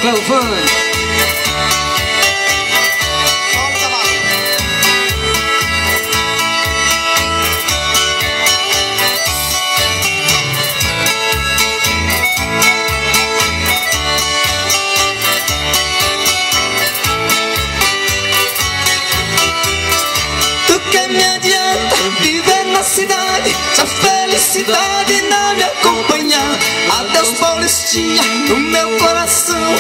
Cleovane. Tu que me adianta viver na cidade, se a felicidade não me acompanhar. Adeus Paulistinha, no meu coração,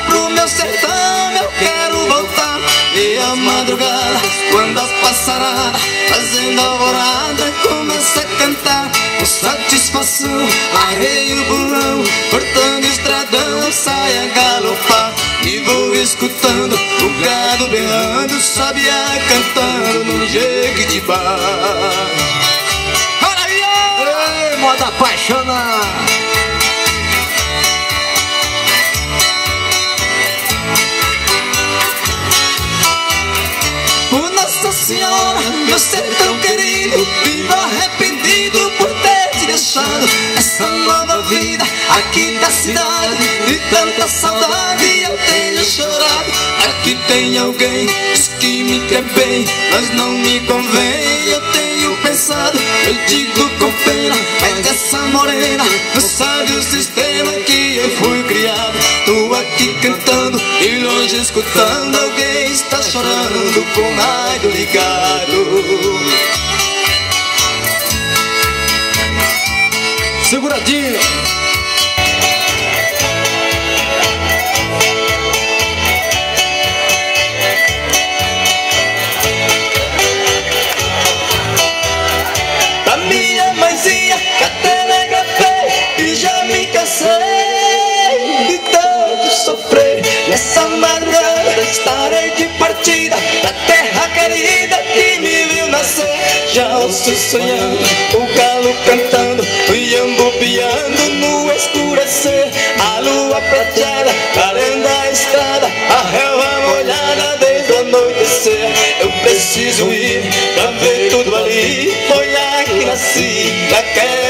pro meu sertão eu quero voltar. E a madrugada, quando a passarada, fazendo alvorada, começa a cantar. Com satisfação, arreio o burrão, cortando o estradão, eu saio a galopar. E vou escutando o gado berrando, sabiá cantando no Jequitibá. Ei, moda apaixonada. Por Nossa Senhora, meu sertão querido, vivo arrependido por ter te deixado. Essa nova vida aqui da cidade, de tanta saudade eu tenho chorado. Aqui tem alguém, diz que me quer bem, mas não me convém. Eu tenho pensado, eu digo com pena, mas essa morena não sabe o sistema que eu fui criado. Tô aqui cantando e longe escutando, alguém está chorando com o rádio ligado. Seguradinho. Da minha mãezinha, catelegafei e já me cansei de tanto sofrer. Nessa madrugada estarei de partida da terra querida que me viu nascer. Já ouço sonhando, o galo cantando, o iambu piando no escurecer. A lua prateada, clarando a estrada, a relva molhada desde o anoitecer. Eu preciso ir pra ver tudo ali, foi lá que nasci, naquela